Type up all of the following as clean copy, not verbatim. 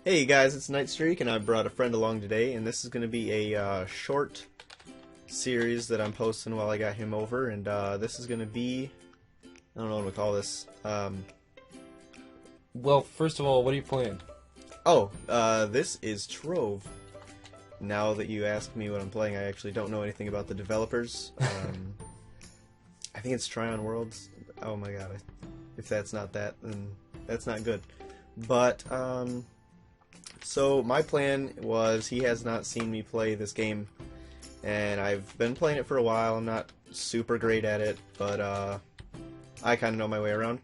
Hey guys, it's KnightStreak, and I brought a friend along today, and this is going to be a short series that I'm posting while I got him over, and this is going to be, I don't know what to call this. Well, first of all, what are you playing? This is Trove. Now that you ask me what I'm playing, I actually don't know anything about the developers. I think it's Tryon Worlds. Oh my god, if that's not that, then that's not good. But, so my plan was, he has not seen me play this game, and I've been playing it for a while. I'm not super great at it, but I kind of know my way around.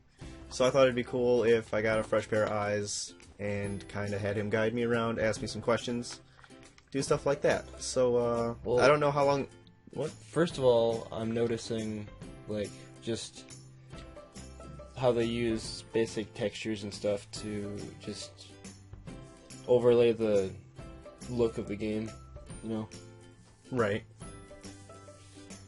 So I thought it'd be cool if I got a fresh pair of eyes and kind of had him guide me around, ask me some questions, do stuff like that. So Well, I don't know how long... What? First of all, I'm noticing, like, just how they use basic textures and stuff to just overlay the look of the game, you know? Right.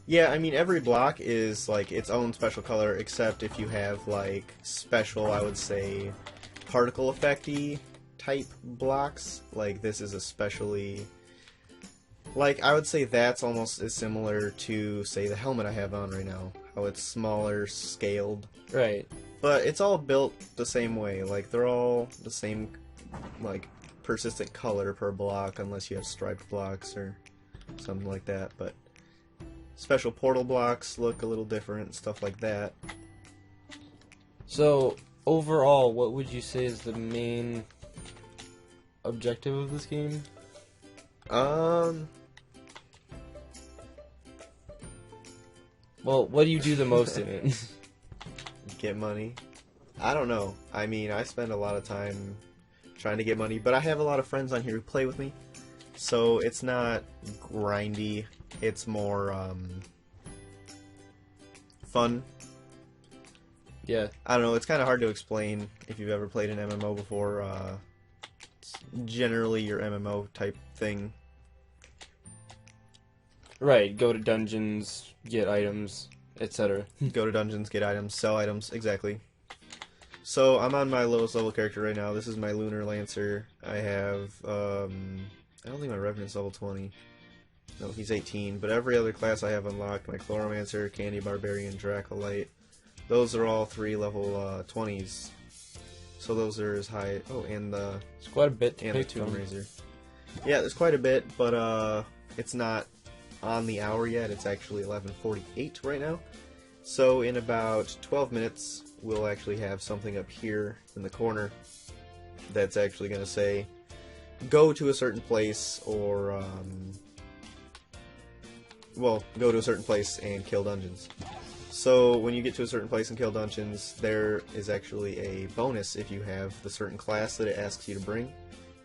Yeah, I mean, every block is, like, its own special color, except if you have, like, special, I would say, particle effect-y type blocks. Like, this is especially... Like, I would say that's almost as similar to, say, the helmet I have on right now. How it's smaller, scaled. Right. But it's all built the same way. Like, they're all the same, like, persistent color per block, unless you have striped blocks or something like that. But special portal blocks look a little different, stuff like that. So, overall, what would you say is the main objective of this game? Well, what do you do the most in it? Get money. I don't know. I mean, I spend a lot of time trying to get money, but I have a lot of friends on here who play with me, so it's not grindy. It's more fun. Yeah. I don't know. It's kind of hard to explain if you've ever played an MMO before. It's generally your MMO type thing. Right, go to dungeons, get items, etc. Go to dungeons, get items, sell items, exactly. So, I'm on my lowest level character right now. This is my Lunar Lancer. I have, I don't think my Revenant's level 20. No, he's 18. But every other class I have unlocked, my Chloromancer, Candy Barbarian, Dracolite, those are all 3 level 20s. So those are as high... Oh, and the... It's quite a bit to and the pick Tomb from. Raiser. Yeah, there's quite a bit, but it's not on the hour yet. It's actually 11:48 right now. So in about 12 minutes, we'll actually have something up here in the corner that's actually going to say, go to a certain place, or, well, go to a certain place and kill dungeons. So when you get to a certain place and kill dungeons, there is actually a bonus if you have the certain class that it asks you to bring,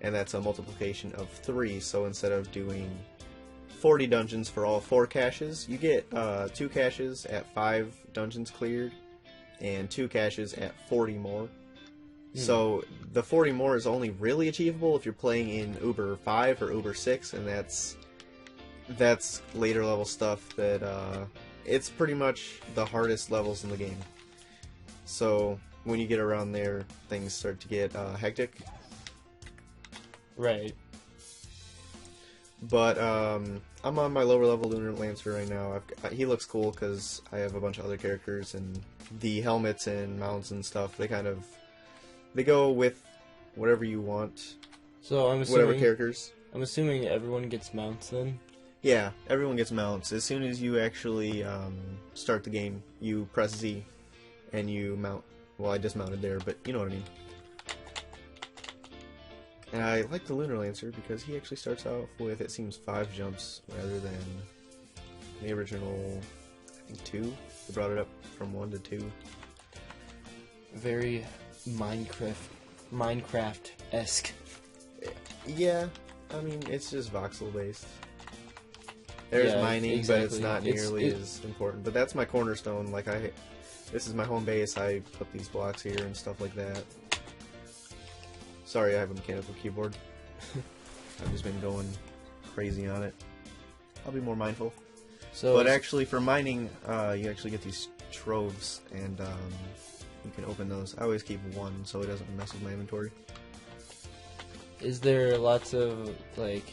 and that's a multiplication of 3. So instead of doing 40 dungeons for all 4 caches, you get 2 caches at 5 dungeons cleared, and 2 caches at 40 more. So the 40 more is only really achievable if you're playing in Uber 5 or Uber 6, and that's later level stuff that it's pretty much the hardest levels in the game. So when you get around there, things start to get hectic. Right. But I'm on my lower level Lunar Lancer right now. He looks cool because I have a bunch of other characters, and the helmets and mounts and stuff, they go with whatever you want. So I'm assuming... Whatever characters. I'm assuming everyone gets mounts then? Yeah, everyone gets mounts. As soon as you actually start the game, you press Z and you mount. Well, I just mounted there, but you know what I mean. And I like the Lunar Lancer because he actually starts off with, it seems, 5 jumps rather than the original, I think, 2. They brought it up from 1 to 2. Very Minecraft-esque. Yeah, I mean, it's just voxel based. There's mining, exactly. but it's not nearly as important. But that's my cornerstone. Like, this is my home base. I put these blocks here and stuff like that. Sorry, I have a mechanical keyboard. I've just been going crazy on it. I'll be more mindful. But actually, for mining, you actually get these troves, and you can open those. I always keep one so it doesn't mess with my inventory. Is there lots of like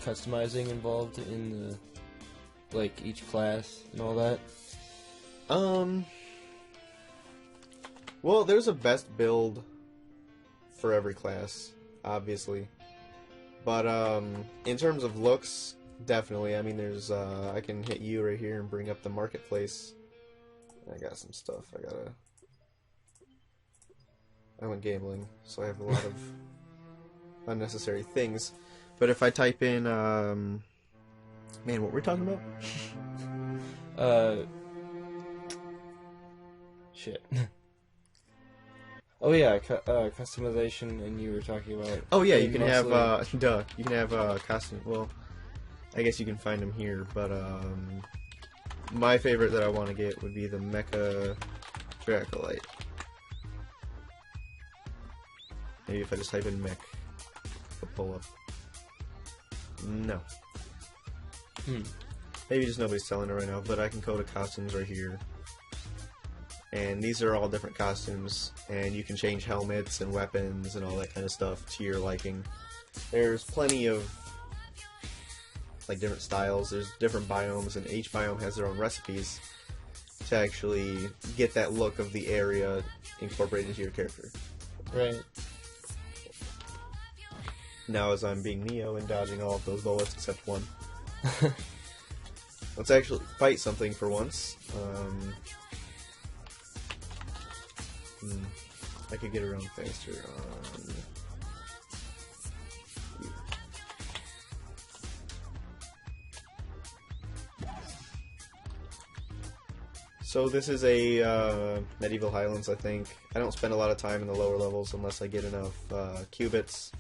customizing involved in the like each class and all that? Well, there's a best build for every class, obviously. But in terms of looks, definitely. I mean, there's I can hit you right here and bring up the marketplace. I got some stuff. I went gambling, so I have a lot of unnecessary things. But if I type in, man, what were we talking about? Shit. Oh yeah, customization, and you were talking about. Oh yeah, you can mostly... have you can have costume. Well, I guess you can find them here, but my favorite that I want to get would be the Mecha Dracolite. Maybe if I just type in mech, it'll pull up. No. Maybe just nobody's selling it right now, but I can go to costumes right here. And these are all different costumes, and you can change helmets and weapons and all that kind of stuff to your liking. There's plenty of like different styles, there's different biomes, and each biome has their own recipes to actually get that look of the area incorporated into your character. Right. Now as I'm being Neo and dodging all of those bullets except one. Let's actually fight something for once. I could get around faster on you. So this is a Medieval Highlands, I think. I don't spend a lot of time in the lower levels unless I get enough qubits,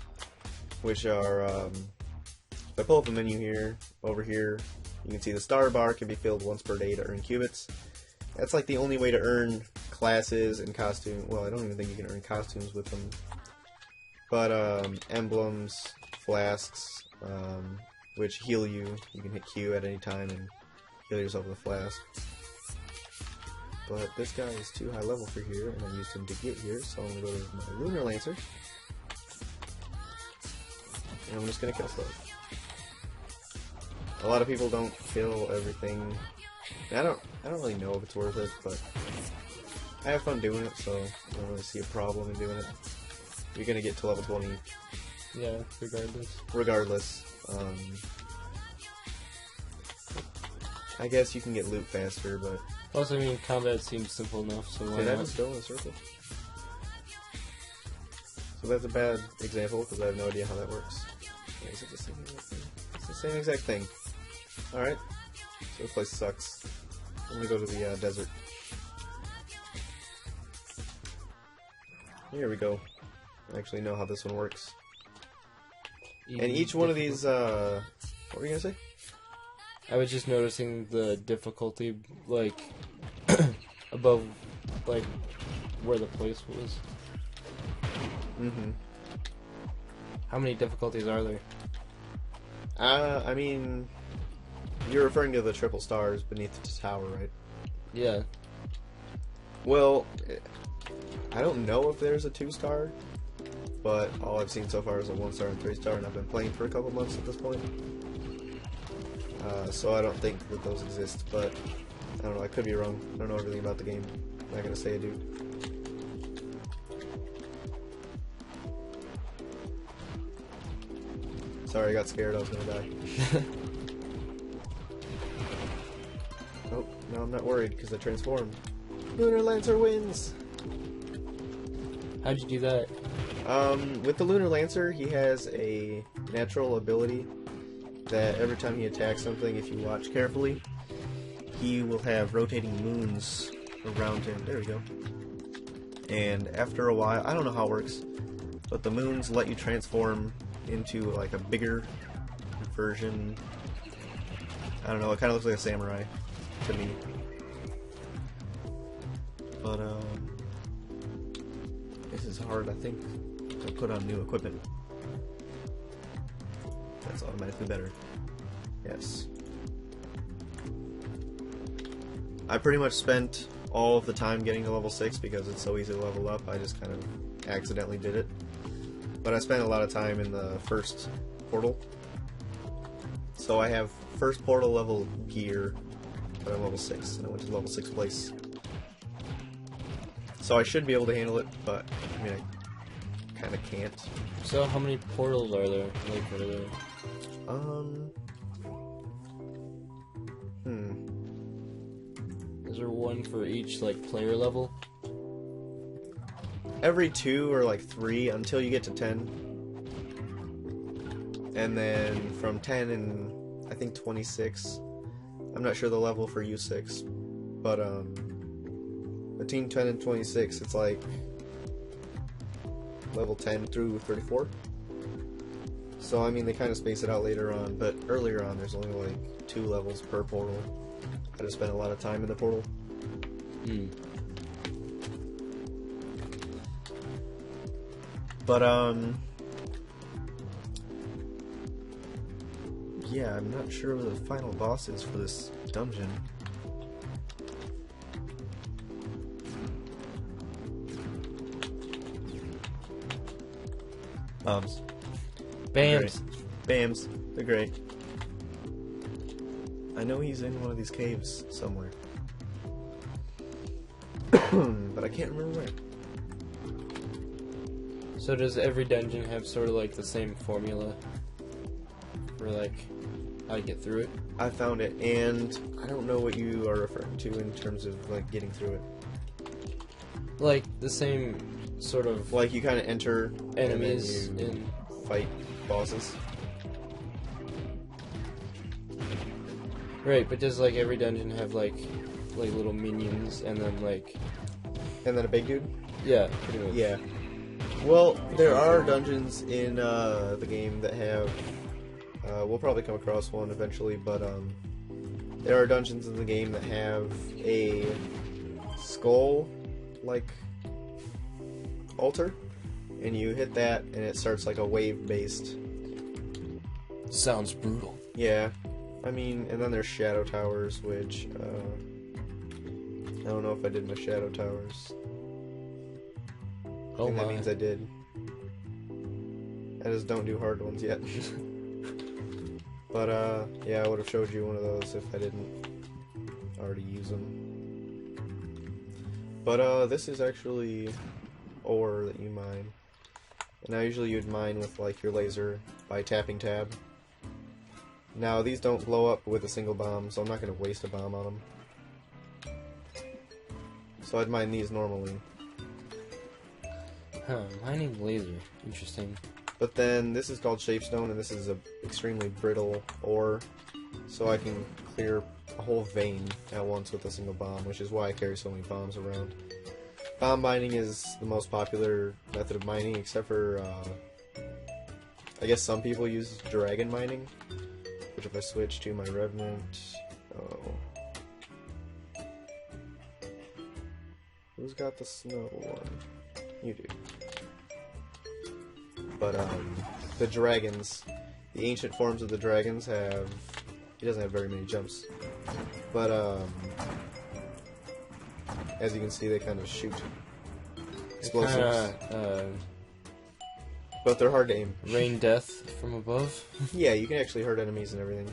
which are, if I pull up the menu here, over here, you can see the star bar can be filled once per day to earn qubits. That's like the only way to earn classes and costumes. Well, I don't even think you can earn costumes with them. But emblems, flasks, which heal you. You can hit Q at any time and heal yourself with a flask. But this guy is too high level for here, and I used him to get here, so I'm going to go to my Lunar Lancer. And I'm just going to kill stuff. A lot of people don't kill everything. I don't really know if it's worth it, but I have fun doing it, so I don't really see a problem in doing it. You're gonna get to level 20. Yeah, regardless. Regardless. I guess you can get loot faster, but... Also, I mean, combat seems simple enough, so why Did I not? just go in a circle? So that's a bad example, because I have no idea how that works. Wait, is it the same exact thing? It's the same exact thing. Alright. So this place sucks. I'm gonna go to the desert. Here we go. I actually know how this one works. And each one of these, what were you gonna say? I was just noticing the difficulty, like, above, like, where the place was. How many difficulties are there? I mean, you're referring to the triple stars beneath the tower, right? Yeah. Well, I don't know if there's a 2-star, but all I've seen so far is a 1-star and 3-star, and I've been playing for a couple months at this point. So I don't think that those exist, but I don't know, I could be wrong. I don't know everything about the game. I'm not gonna say I do. Sorry, I got scared I was gonna die. Oh, no, I'm not worried because I transformed. Lunar Lancer wins! How'd you do that? With the Lunar Lancer, he has a natural ability that every time he attacks something, if you watch carefully, he will have rotating moons around him. There we go. And after a while, I don't know how it works, but the moons let you transform into like a bigger version. I don't know, it kind of looks like a samurai to me. But this is hard, I think, to put on new equipment. That's automatically better. Yes. I pretty much spent all of the time getting to level 6 because it's so easy to level up. I just kind of accidentally did it. but I spent a lot of time in the first portal. So I have first portal level gear, but I'm level 6, and I went to level 6 place. So I should be able to handle it, but I mean, I kind of can't. So how many portals are there? Like, what are there? Is there one for each, like, player level? Every 2 or like 3 until you get to 10. And then from 10 and I think 26, I'm not sure the level for U6, but between 10 and 26 it's like level 10 through 34. So I mean they kind of space it out later on, but earlier on there's only like 2 levels per portal. I just spent a lot of time in the portal. But yeah, I'm not sure what the final boss is for this dungeon. Bombs. Bams. Bams. They're great. I know he's in one of these caves somewhere. But I can't remember where. So does every dungeon have sort of like the same formula for like how to get through it? I found it, and I don't know what you are referring to in terms of like getting through it. Like the same sort of Like you kind of enter enemies and then you in. fight bosses. Right, but does like every dungeon have like little minions and then like And then a big dude? yeah, pretty much. Yeah. Well, there are dungeons in the game that have... we'll probably come across one eventually, but there are dungeons in the game that have a skull-like altar, and you hit that, and it starts like a wave-based... Sounds brutal. Yeah. I mean, and then there's shadow towers, which, I don't know if I did my shadow towers. I think that means I did. I just don't do hard ones yet. But, yeah, I would have showed you one of those if I didn't already use them. But, this is actually ore that you mine. And now usually you'd mine with, like, your laser by tapping tab. Now, these don't blow up with a single bomb, so I'm not going to waste a bomb on them. So I'd mine these normally. Huh, mining laser. Interesting. But then, this is called Shapestone, and this is a extremely brittle ore, so I can clear a whole vein at once with a single bomb, which is why I carry so many bombs around. Bomb mining is the most popular method of mining, except for, I guess some people use dragon mining. Which if I switch to my Revenant... Oh. Who's got the snow one? You do. But, the dragons, the ancient forms of the dragons have... He doesn't have very many jumps. But, as you can see, they kind of shoot explosives. But they're hard to aim. Rain death from above. Yeah, you can actually hurt enemies and everything.